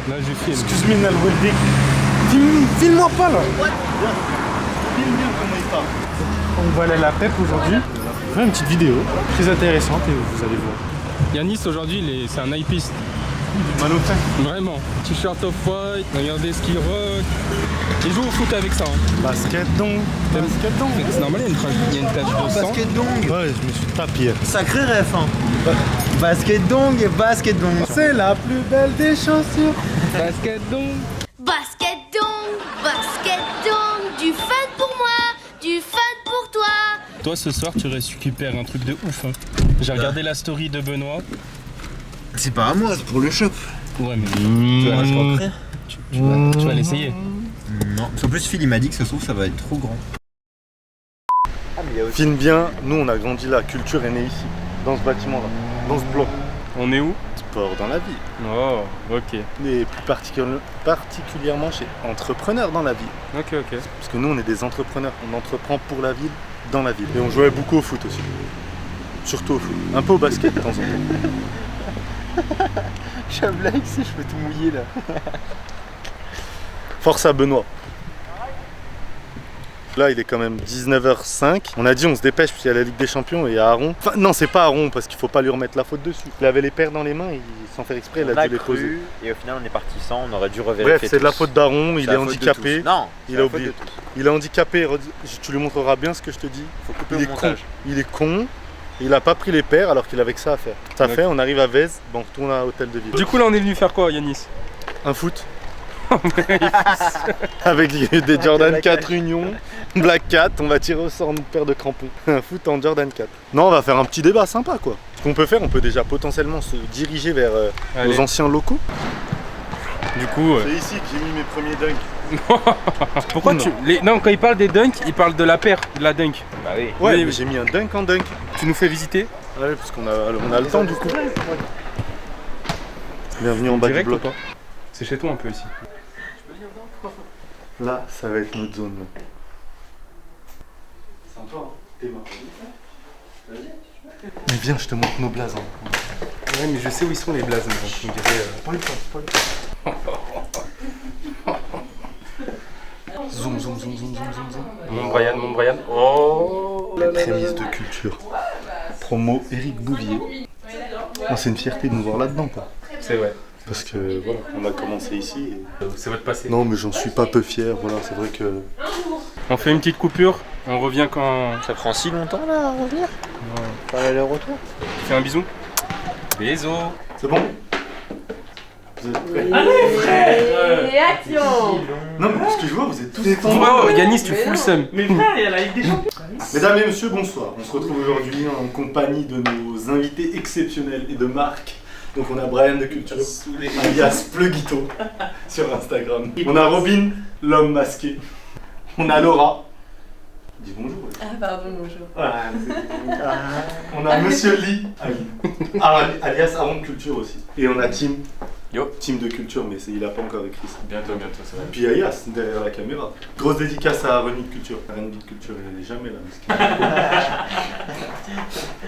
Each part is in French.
Là, je filme. Excuse-moi, Nalweldik. Filme-moi pas là. Filme bien comment il parle. On va aller à la PEP aujourd'hui. On va faire une petite vidéo très intéressante et vous allez voir. Yanis, aujourd'hui, c'est un hypiste. Mal au fait. Vraiment. T-shirt off-white, regardez ce qu'il rock. Il joue au foot avec ça. Hein. Basket donc. Basket donc. C'est normal, il y a une tache de sang. Basket dong. Ouais, je me suis tapé. Sacré ref hein. Basket dong et basket dong. C'est la plus belle des chaussures. Basket donc. Basket dong, du fun pour moi, du fun pour toi. Toi, ce soir, tu récupères un truc de ouf. Hein. J'ai regardé la story de Benoît. C'est pas à moi, c'est pour le shop. Ouais, mais Tu vas rentrer. tu vas l'essayer. Non. En plus, Phil il m'a dit que ça se trouve ça va être trop grand. Filme bien, nous on a grandi là, culture est née ici, dans ce bâtiment là, dans ce bloc. On est où? Sport dans la vie. Oh, ok. Et plus particulièrement chez entrepreneurs dans la ville. Ok. Parce que nous on est des entrepreneurs, on entreprend pour la ville, dans la ville. Et on jouait beaucoup au foot aussi. Surtout au foot. Un peu au basket de temps en temps. Je blague si je peux tout mouiller là. Force à Benoît. Là il est quand même 19h05. On a dit on se dépêche parce qu'il y a la Ligue des Champions et Aaron. Enfin non c'est pas Aaron parce qu'il faut pas lui remettre la faute dessus. Il avait les paires dans les mains et sans faire exprès il a dû les poser. Et au final on est parti sans, on aurait dû revérifier. Bref c'est de la tous. faute d'Aaron, il C'est est la faute de handicapé. tous. Non, Il a oublié. Il est handicapé, tu lui montreras bien ce que je te dis. Faut couper Il le est con. montage. Il est con. Il a pas pris les paires alors qu'il avait que ça à faire. Ça fait, on arrive à Vez, bon, on retourne à l'hôtel de ville. Du coup, là, on est venu faire quoi, Yanis? Un foot. Avec des Jordan 4 Union, Black 4, on va tirer au sort une paire de crampons. Un foot en Jordan 4. Non, on va faire un petit débat sympa quoi. Ce qu'on peut faire, on peut déjà potentiellement se diriger vers Allez. nos anciens locaux. Du coup, C'est ici que j'ai mis mes premiers dunks. pourquoi Non. Non, quand il parle des dunks, il parle de la paire, de la dunk. Bah oui. Ouais, Oui, mais j'ai mis un dunk en dunk. Tu nous fais visiter? Ouais, parce qu'on a le temps du coup. Bienvenue en bas du Direct ou bloc. pas? C'est chez toi un peu ici. Là, ça va être notre zone. Là. Sympa, hein? T'es marrant. Mais viens, je te montre nos blazes. Hein. Ouais, mais je sais où ils sont les blazes. Tu me dirais, Spoil pas. Zoom. Mon Brian. Oh Les prémices de culture. Promo Eric Bouvier. Ah, c'est une fierté de nous voir là-dedans, quoi. C'est vrai. Parce que voilà, on a commencé ici. C'est votre passé. Non, mais j'en suis pas peu fier. Voilà, c'est vrai que. On fait une petite coupure. On revient quand. Ça prend si longtemps là à revenir. Faire l'aller-retour. Tu fais un bisou. Bisous. C'est bon. Vous êtes prêts? Et action! Non, mais parce que je vois, vous êtes tous détendus. Oh, Yanis, tu fous le seum. Mais frère, il y a la Ligue des Champions! Mesdames et messieurs, bonsoir. On se retrouve aujourd'hui en compagnie de nos invités exceptionnels et de marque. Donc on a Brian de Culture, alias Pluguito sur Instagram. On a Robin, l'homme masqué. On a Laura. Dis bonjour. Ah, pardon, bonjour. On a Monsieur Lee, alias Aaron de Culture aussi. Et on a Tim. Yo. Team de Culture, mais il a pas encore écrit ça. Bientôt, c'est vrai. Puis Ayas derrière la caméra. Grosse dédicace à Reni de Culture. Reni de Culture, elle est jamais là.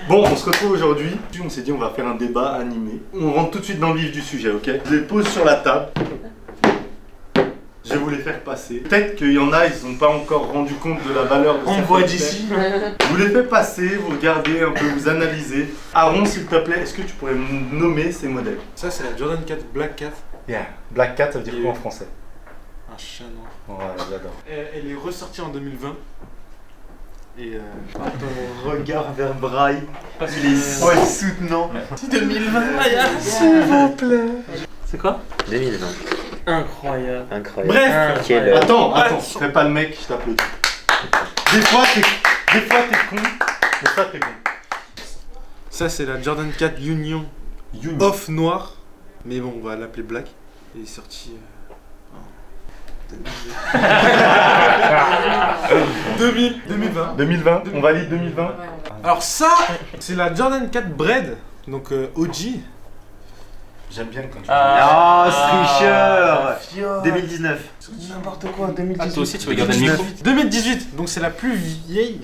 Bon, on se retrouve aujourd'hui. On s'est dit on va faire un débat animé. On rentre tout de suite dans le vif du sujet, ok? Je les pose sur la table. Je vais vous les faire passer. Peut-être qu'il y en a, ils n'ont pas encore rendu compte de la valeur de On me voit d'ici. Je vous les fais passer, vous regardez un peu, vous analysez. Aaron, s'il te plaît, est-ce que tu pourrais me nommer ces modèles? Ça c'est la Jordan 4 Black 4. Yeah. Black Cat, ça veut dire quoi en français? Un chat noir. Ouais, j'adore. Elle est ressortie en 2020. Et Ton regard vers Braille. Il est Ouais. soutenant. 2020, S'il vous plaît. C'est quoi? 2020. Incroyable. Incroyable. Bref! Quel Attends, fais pas le mec, je t'applaudis. Des fois t'es con, mais ça t'es bon. ça c'est la Jordan 4 Union Off noir. Mais bon, on va l'appeler Black. Elle est sortie. 2020. 2020, on valide 2020. Alors ça, c'est la Jordan 4 Bread. Donc OG. J'aime bien quand tu Ah, tricheur 2019. N'importe quoi, 2018. Ah, toi aussi, tu veux garder le micro 2018, donc c'est la plus vieille.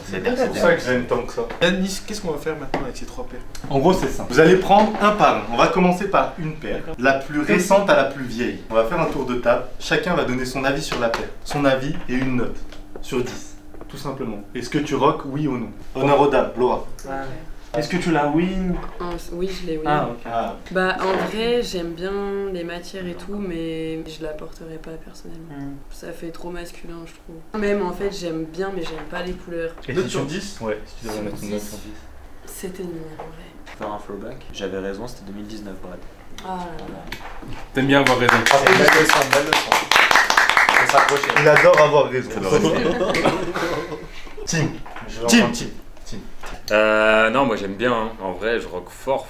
C'est pour ça que j'aime tant que ça. Yanis, qu'est-ce qu'on va faire maintenant avec ces 3 paires? En gros, c'est simple. Vous allez prendre un par un. On va commencer par une paire, la plus récente à la plus vieille. On va faire un tour de table. Chacun va donner son avis sur la paire. Son avis et une note sur 10. Tout simplement. Est-ce que tu rock, oui ou non? Honneur aux dames, Laura. Est-ce que tu la win? Oui, je l'ai, oui. Ah, ok. Ah, Bah, en vrai, j'aime bien les matières et tout, mais je la porterai pas personnellement. Ça fait trop masculin, je trouve. Même en fait, j'aime bien, mais j'aime pas les couleurs. Note sur 10? ouais, si tu devais mettre une note sur 10. C'était nul, en vrai. Faire un throwback. J'avais raison, c'était 2019, Brad. Ah là là. T'aimes bien avoir raison. Il adore avoir raison. Tim. Non, moi j'aime bien, hein. En vrai je rock fort.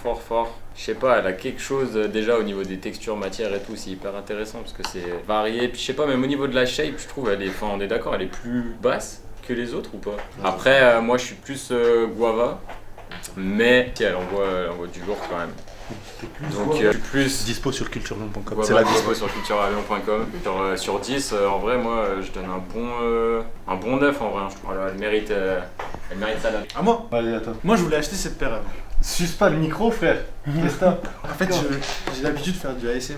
Je sais pas, elle a quelque chose déjà au niveau des textures, matières et tout, c'est hyper intéressant parce que c'est varié. Puis je sais pas, même au niveau de la shape, je trouve elle est, enfin on est d'accord, elle est plus basse que les autres ou pas? Après, moi je suis plus guava, mais si elle envoie du lourd quand même. Donc je suis plus Dispo sur culturelion.com. guava, C'est la dispo sur culturelion.com. Sur 10, en vrai, moi je donne un bon 9 en vrai. Je trouve elle mérite ça là. À moi? Allez, attends. Moi je voulais acheter cette paire avant. Suce pas le micro, frère. Qu'est-ce que t'as? En fait, j'ai l'habitude de faire du ASMR.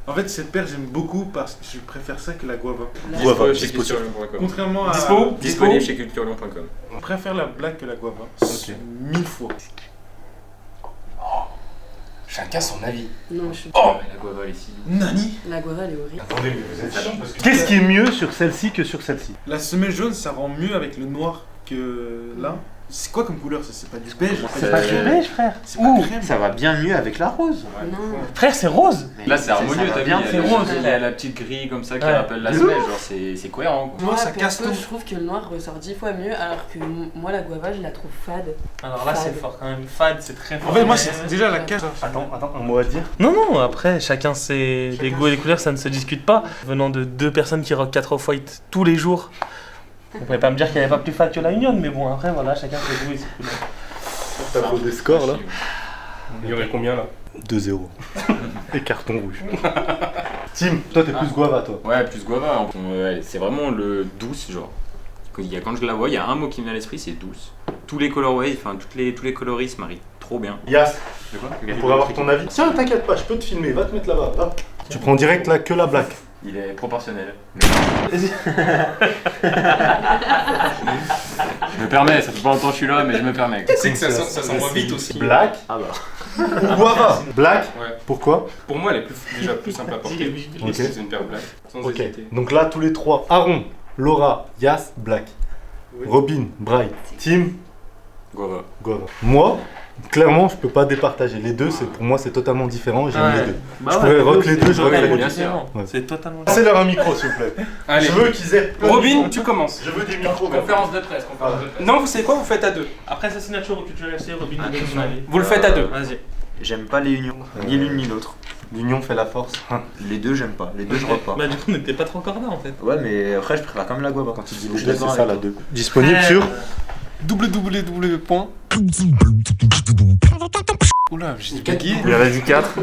En fait, cette paire j'aime beaucoup parce que je préfère ça que la guava. Dispo chez culturelion.com. Contrairement à. Disponible chez culturelion.com. Je préfère la black que la guava. Ok. 1000 fois. Chacun son avis. Non, je suis. La guava elle est ici. Nani? La guava, elle est horrible. Attendez, mais vous êtes chiant parce que. Qu'est-ce qui est mieux sur celle-ci que sur celle-ci? La semelle jaune, ça rend mieux avec le noir que là. C'est quoi comme couleur ça? C'est pas du beige? C'est pas du beige, frère. C'est pas crème. Ça va bien mieux avec la rose. Non. Frère, c'est rose. Là c'est harmonieux, va t'as bien, vu, c'est elle a rose. la petite grille comme ça qui Ouais. rappelle la semelle, genre c'est cohérent quoi. Moi, ça casse perso, tout. je trouve que le noir ressort 10 fois mieux, alors que moi, la guava, je la trouve fade. Alors là, c'est fort quand même. Fade, c'est très fort. En fait, moi, c'est déjà la cage. Attends, un mot à dire? Non, après, chacun ses les goûts et les couleurs, ça ne se discute pas. Venant de 2 personnes qui rock 4 off-white tous les jours, vous pouvez pas me dire qu'il n'y avait pas plus fade que la Union, mais bon, après, voilà, chacun ses goûts et ses couleurs. Tableau des scores là. Il y aurait combien là? 2-0. Et carton rouge. Tim, toi t'es plus guava toi. Ouais, plus guava, ouais, c'est vraiment le douce genre. Quand je la vois, il y a un mot qui me vient à l'esprit, c'est douce. Tous les colorways, enfin tous les coloris se marient trop bien. Yas, De quoi? pour avoir ton avis. Tiens, t'inquiète pas, je peux te filmer, va te mettre là-bas. Va. Tu prends direct là que la black. Il est proportionnel. Je me permets, ça fait pas longtemps que je suis là, mais je me permets. Tu sais que ça s'envoie vite aussi. Black Ah bah. ou guava? Black. Ouais. Pourquoi? Pour moi, elle est déjà plus simple à porter. Ok. C'est une paire black, sans Ok. hésiter. Donc là, tous les trois. Aaron, Laura, Yas, Black. Robin, Bright, Tim, Guava. guava. Moi, clairement, je peux pas départager. Les deux, pour moi, c'est totalement différent et j'aime les deux. Je pourrais rock les deux, je rock les deux. bien sûr. Ouais. C'est totalement. Passez leur un micro, s'il vous plaît. Allez, Je veux qu'ils aient. plein de Robin, micros. tu commences. Je veux des micros. Conférence de presse, conférence de presse. Non, vous savez quoi, vous faites à deux. Après sa signature au culturel RC, Robin nous donne son avis. Vous le faites à deux. Vas-y. J'aime pas les unions, ni l'une ni l'autre. L'union fait la force. Les deux, j'aime pas. Les deux, je rock pas. Bah, du coup, on n'était pas trop corda en fait. Ouais, mais après, je préfère quand même la guava. Quand tu dis Je les suis deux, c'est d'accord ça avec la 2. Disponible sur. www. Oula, j'ai bégayé. Il y avait du 4.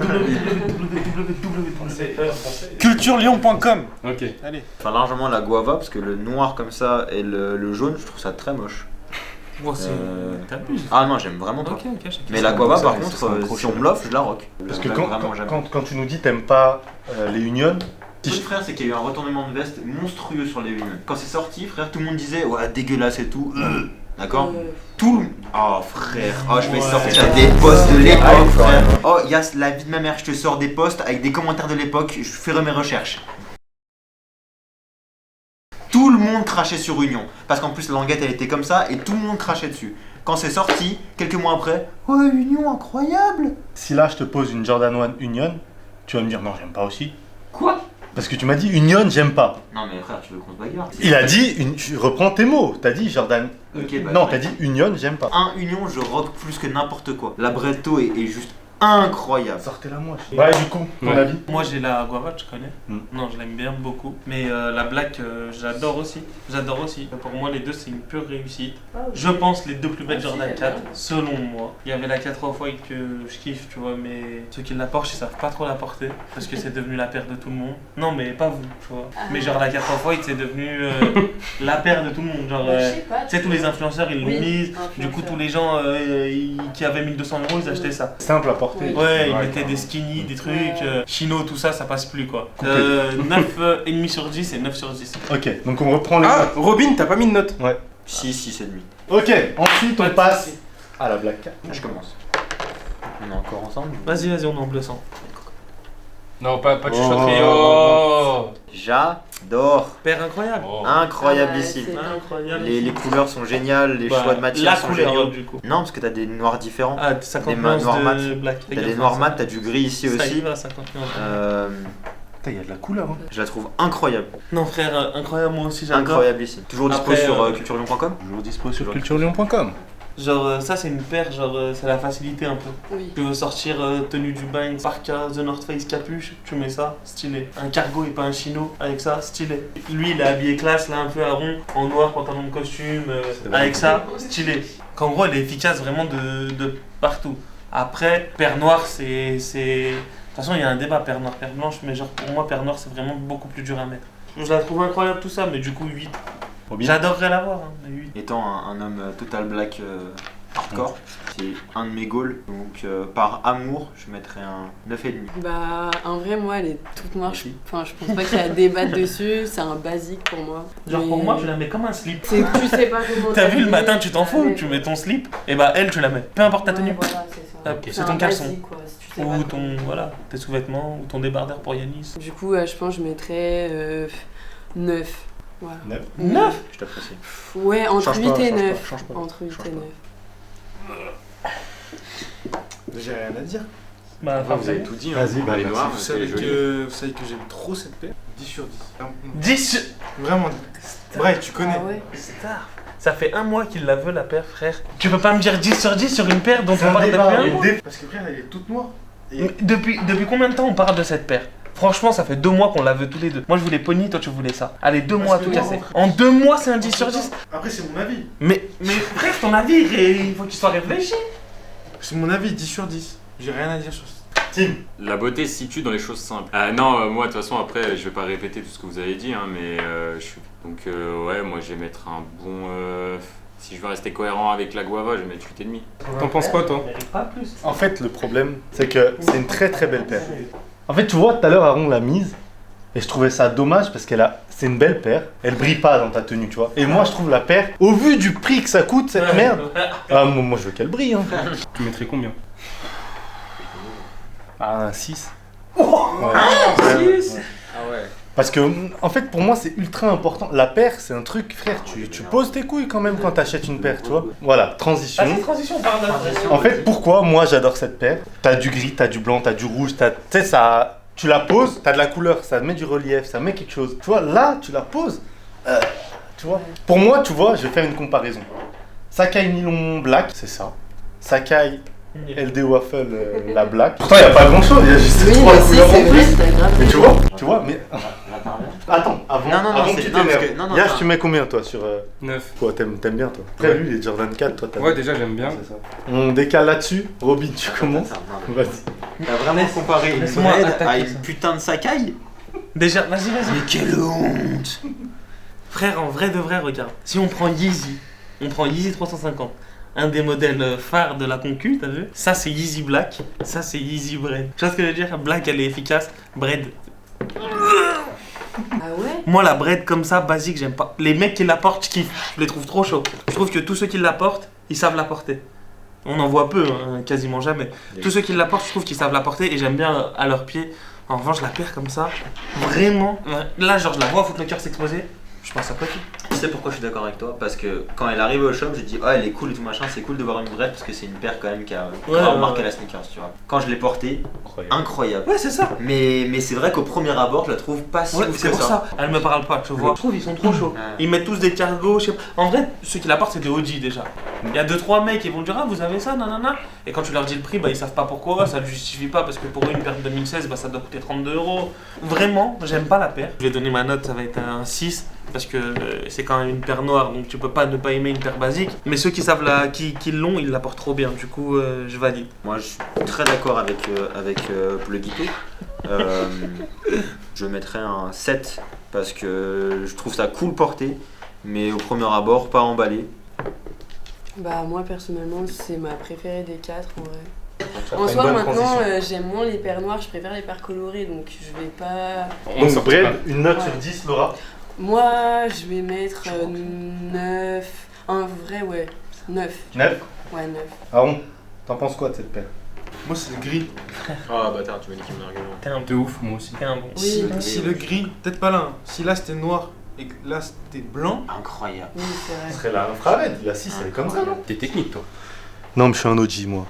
Culturelion.com. Ok. Allez. Enfin, largement la guava, parce que le noir comme ça et le jaune, je trouve ça très moche. Bon, c'est. T'abuses. Ah non, j'aime vraiment pas. Ok, chacun. Mais la guava, par ça, contre, ça sent trop si on me l'offre, je la rock. Parce que J'aime vraiment jamais. quand tu nous dis t'aimes pas les unions, Le truc, frère, c'est qu'il y a eu un retournement de veste monstrueux sur les unions. Quand c'est sorti, frère, tout le monde disait ouais, dégueulasse et tout. D'accord. Tout le. Oh frère, oh je vais sortir des posts de l'époque, frère. Oh Yas, la vie de ma mère, je te sors des posts avec des commentaires de l'époque, je ferai mes recherches. Tout le monde crachait sur Union, parce qu'en plus la languette elle était comme ça et tout le monde crachait dessus. Quand c'est sorti, quelques mois après, ouais Union incroyable. si là je te pose une Jordan 1 Union, tu vas me dire non, j'aime pas aussi. Quoi? Parce que tu m'as dit Union, j'aime pas. Non mais frère, tu veux qu'on se bagarre? Il a dit, je reprends tes mots, t'as dit Jordan. Ok, bah, non, t'as dit Union, j'aime pas. Un Union, je rock plus que n'importe quoi. La Bretto est juste incroyable. Sortez-la moi. Ouais, du coup, ton avis? Moi j'ai la guava, tu connais. Mm. Non, je l'aime bien beaucoup. Mais la black, j'adore aussi. J'adore aussi. Pour moi, les deux, c'est une pure réussite. Je pense les deux plus belles Jordan 4, selon moi. Il y avait la 4 Off-White que je kiffe, tu vois, mais ceux qui la portent, ils savent pas trop la porter. Parce que c'est devenu la paire de tout le monde. Non, mais pas vous, tu vois. Mais genre la 4 Off-White, c'est devenu la paire de tout le monde. Genre, tu sais, tous les influenceurs, ils l'ont mise. Du coup, tous les gens qui avaient 1200 €, ils achetaient ça. Simple à porter. Ouais, ils mettaient des skinny, des trucs, chino, tout ça, ça passe plus quoi. 9,5 sur 10 et 9 sur 10. Ok, donc on reprend les Ah, notes. Robin, t'as pas mis de note? Ouais. 6, 6,5. Ok, ensuite on passe à la Black 4. Je commence. On est encore ensemble? Vas-y, on est en bleu sang. Non, pas de chuchoterie. Oh. J'adore. Père incroyable. Oh. Incroyable Ouais, ici. c'est Incroyable. Les couleurs sont géniales, les Bah, choix de matière la sont couleur géniaux. du coup. Non, parce que t'as des noirs différents. Ah, 50 Des nuances noirs mat. de black. T'as des noirs mat, t'as du gris ici Ça y aussi. va, 50 nuances. Putain, il y a de la couleur. Hein. Je la trouve incroyable. Non frère, incroyable, moi aussi j'adore. Incroyable ici. Toujours dispo Après, sur culturelion.com. Toujours dispo sur culturelion.com. Genre ça c'est une paire, genre c'est la facilité un peu. Oui. Tu veux sortir tenue du bain, parka, The North Face, capuche, tu mets ça, stylé. Un cargo et pas un chino, avec ça, stylé. Lui il est habillé classe, là un peu à rond, en noir, pantalon de costume, avec ça, stylé. Qu'en gros elle est efficace vraiment de partout. Après, paire noire c'est... De toute façon il y a un débat, paire noire, paire blanche, mais genre pour moi paire noire c'est vraiment beaucoup plus dur à mettre. Je la trouve incroyable tout ça, mais du coup 8. J'adorerais l'avoir, hein, mais 8. Étant un homme total black hardcore, c'est un de mes goals. Donc par amour, je mettrais un 9,5. Bah, en vrai, moi, elle est toute noire. Je pense pas qu'il y a à débattre dessus. C'est un basique pour moi. Genre Mais pour moi tu la mets comme un slip. c'est que tu sais pas comment. T'as vu le t'habiller. matin, tu t'en fous, Ouais. tu mets ton slip, et bah elle, tu la mets. Peu importe ta tenue. Ouais, voilà, c'est ça. Hop, c'est ton un caleçon. basique, quoi, si tu sais Ou pas ton, voilà, tes sous-vêtements, ou ton débardeur pour Yanis. Du coup, je pense que je mettrais 9. Voilà. 9. Je t'apprécie. Ouais, entre Change 8 pas, et change pas, 9. change pas. Entre 8 Change et pas. 9. J'ai rien à dire. Bah, Vous avez tout dit, hein. Vas-y, bah, les merci. noirs, Vous c'est savez joli. que j'aime trop cette paire. 10 sur 10. 10. Vraiment. Bref, tu connais. Ah ouais. Star. Ça fait un mois qu'il la veut, la paire, frère. Tu peux pas me dire 10 sur 10 sur une paire dont C'est on un parle depuis débat. un mois? Parce que frère, elle est toute noire. Et Mais depuis combien de temps on parle de cette paire? Franchement, ça fait 2 mois qu'on la veut tous les deux. Moi, je voulais Pony, toi, tu voulais ça. Allez, 2 mois à que tout moi, casser. après- En 2 mois, c'est un 10 sur 10. après, c'est mon avis. Mais frère, ton avis, il faut qu'il soit réfléchi. C'est mon avis, 10 sur 10. J'ai rien à dire sur ça. Tim. La beauté se situe dans les choses simples. Non, moi de toute façon après je vais pas répéter tout ce que vous avez dit, hein, mais je suis... Donc ouais, moi je vais mettre un bon... Si je veux rester cohérent avec la guava, je vais mettre 8,5. T'en penses quoi, toi? Pas plus. En fait, le problème, c'est que c'est une très très belle paire. En fait, tu vois, tout à l'heure, Aaron l'a mise. Et je trouvais ça dommage parce c'est une belle paire. Elle brille pas dans ta tenue, tu vois. Et moi, je trouve la paire, au vu du prix que ça coûte, cette merde. Ah, moi, je veux qu'elle brille, hein. Tu mettrais combien? Ah, un 6. Oh, Ouais. un Ouais, 6. ouais. Ah ouais. Parce que, en fait, pour moi, c'est ultra important. La paire, c'est un truc, frère, tu poses tes couilles quand même quand t'achètes une paire, tu vois. Voilà, transition. Vas-y, transition, parle de En fait, pourquoi moi j'adore cette paire? T'as du gris, t'as du blanc, t'as du rouge, tu sais, ça. Tu la poses, t'as de la couleur, ça met du relief, ça met quelque chose. Tu vois, là, tu la poses. Tu vois. Pour moi, tu vois, je vais faire une comparaison. Sakai Nylon Black, c'est ça. Sakai LD Waffle, la black. Pourtant, il n'y a pas grand chose, il y a juste Oui, trois mais si, couleurs en c'est vrai, plus. t'as grave. Mais tu vois, mais. Attends, avant, Non, non, non, avant que c'est- tu non, parce t'énerves. que- non, non, Yash, non. tu mets combien toi sur. 9. Quoi, t'aimes bien toi? Après, lui, les Jordan 4, toi, t'as. Ouais, déjà j'aime bien. C'est ça. On décale là-dessus. Robin, tu commences. Attends, non, Vas-y. T'as vraiment comparé une laisse-moi Red attaquer à une ça. putain de Sakai? Déjà, vas-y. Mais quelle honte! Frère, en vrai de vrai, regarde. Si on prend Yeezy 350, un des modèles phares de la concu, t'as vu? Ça c'est Yeezy Black, ça c'est Yeezy Bread. Tu vois ce que je veux dire? Black elle est efficace, Bread. Ah ouais? Moi la Bread comme ça, basique, j'aime pas. Les mecs qui la portent, je kiffe. Je les trouve trop chauds. Je trouve que tous ceux qui la portent, ils savent la porter. On en voit peu, hein, quasiment jamais. Tous ceux qui la portent, je trouve qu'ils savent la porter et j'aime bien à leurs pieds. En revanche, la paire comme ça, vraiment. Là, genre, je la vois foutre le cœur s'exposer. Je pense à quoi? Tu sais pourquoi je suis d'accord avec toi? Parce que quand elle arrive au shop, je dis elle est cool et tout machin, c'est cool de voir une Bread parce que c'est une paire quand même qui a grave marqué la sneakers, tu vois. Quand je l'ai portée, incroyable. Ouais, c'est ça. Mais c'est vrai qu'au premier abord, je la trouve pas si Ouais, ouf c'est que pour ça. Elle me parle pas, tu vois. Je trouve ils sont trop chauds. Ouais. Ils mettent tous des cargos, je sais pas. En vrai, ceux qui la portent, c'est des OG déjà. Il y a 2-3 mecs qui vont dire ah vous avez ça, nanana. Et quand tu leur dis le prix, bah ils savent pas pourquoi, ça le justifie pas parce que pour eux une paire de 2016, bah ça doit coûter 32 €. Vraiment, j'aime pas la paire. Je vais donner ma note, ça va être un 6 parce que c'est quand même une paire noire donc tu peux pas ne pas aimer une paire basique. Mais ceux qui savent qui l'ont, ils la portent trop bien. Du coup, je valide. Moi, je suis très d'accord avec Pluguito. Je mettrais un 7 parce que je trouve ça cool porté, mais au premier abord, pas emballé. Bah moi personnellement c'est ma préférée des 4 en vrai. En soi maintenant j'aime moins les paires noires, je préfère les paires colorées donc je vais pas... Donc Bred, une note sur 10, Laura? Moi je vais mettre 9, en vrai ouais, 9. 9? Ouais 9. Aaron, t'en penses quoi de cette paire? Moi, c'est le gris. Ah bâtard, tu m'as dit qu'il me argument. T'es un De ouf, moi aussi. T'es un bon. Oui, Si le gris, peut-être pas là, hein. Si là c'était noir et que là c'était blanc, Incroyable. oui c'est Ce vrai. serait la infrared, la 6 elle est comme ça non? T'es technique toi. Non mais je suis un OG moi.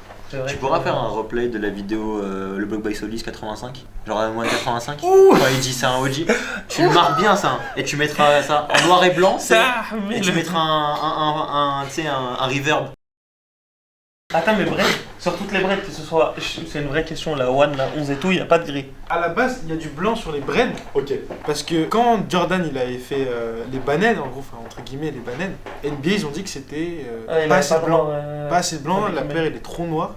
Tu pourras faire un replay de la vidéo le Block by Solis 85? Genre moins 85? Quand il dit c'est un OG. Tu le marques bien ça. Et tu mettras ça en noir et blanc. Et tu mettras un reverb. Attends mais Bred, sur toutes les Bred que ce soit, c'est une vraie question, la One, la 11 et tout, il n'y a pas de gris. à la base, il y a du blanc sur les Bred. Ok. Parce que quand Jordan il avait fait les bananes, en gros, enfin entre guillemets les bananes, NBA ils ont dit que c'était pas assez blanc. Pas assez blanc, la paire elle est trop noire.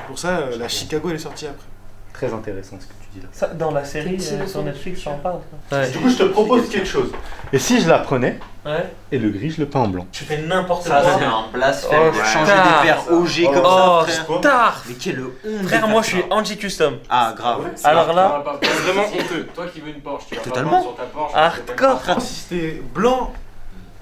Pour ça, la Chicago elle est sortie après. Très intéressant ce que tu dis là. Ça, dans la série sur Netflix, j'en parle. Ouais. Du coup je te propose quelque chose. Et si je la prenais Ouais. et le gris je le peins en blanc? Tu fais n'importe Ça quoi. c'est un blasphème. Oh, Changer putain. des paires OG comme Oh, ça, frère. star. Mais quelle honte. Frère, de moi faire je suis ça. anti-custom. Ah, grave. Alors là, C'est vraiment honteux. Toi qui veux une Porsche, tu vas Totalement. pas prendre sur ta Porsche. hardcore. Frère, si c'était blanc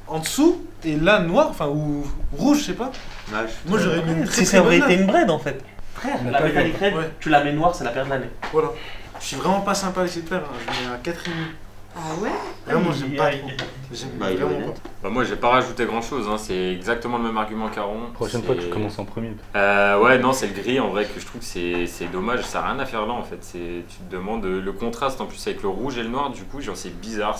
en dessous et là noir, enfin ou rouge, je sais pas. Ouais, Moi j'aurais mis une très Si ça très aurait bonne été note. une Bred en fait. Frère, la métallique red, Ouais. tu la mets noire, c'est la paire de l'année. Voilà. Je suis vraiment pas sympa avec cette paire, hein. Je mets un 4,5. Ah ouais? Vraiment, j'aime pas Aïe, trop. aïe, J'aime Bah, il est vraiment honnête. pas. Bah moi j'ai pas rajouté grand chose, hein. C'est exactement le même argument qu'Aaron. Prochaine C'est- fois tu commences en premier. Ouais non c'est le gris en vrai que je trouve que c'est dommage, ça n'a rien à faire là en fait. Tu te demandes le contraste en plus avec le rouge et le noir, du coup genre c'est bizarre.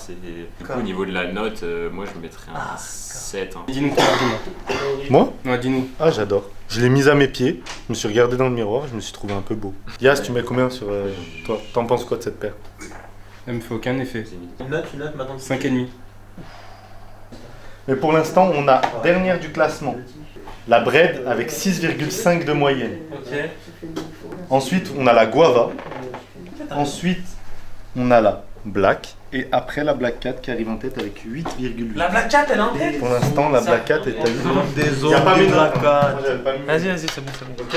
Du coup au niveau de la note, moi je mettrais un 7. Hein. Dis-nous ton argument. Moi? Ouais, dis-nous. Ah j'adore. Je l'ai mise à mes pieds, je me suis regardé dans le miroir, je me suis trouvé un peu beau. Yas, tu mets combien sur toi? T'en penses quoi de cette paire? Elle me fait aucun effet. Une note maintenant. 5,5. Mais pour l'instant, on a dernière du classement. La Bred avec 6,5 de moyenne. Ok. Ensuite, on a la Guava. Ensuite, on a la Black. Et après, la Black 4 qui arrive en tête avec 8,8. La Black Cat, elle est en tête. Pour l'instant, la Black 4 est à 8. Des Il n'y a pas mes notes. Black hein. Cat. Moi, j'avais pas mis mes Vas-y, notes. vas-y, c'est bon, c'est bon. Ok.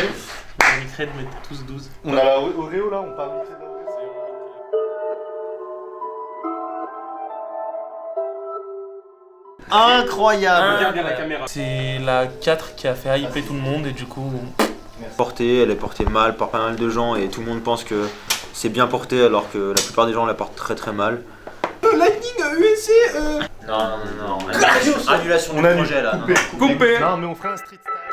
Les creds mettent tous 12. On a la Oreo là, on parle vite fait de la Oreo. Incroyable. Regarde bien la caméra. C'est la 4 qui a fait hyper tout le monde et du coup. Elle est portée mal par pas mal de gens et tout le monde pense que c'est bien porté alors que la plupart des gens la portent très très mal. Lightning USC Non. Annulation On du a projet là. coupé. Coupé. Non, mais on fera un street style.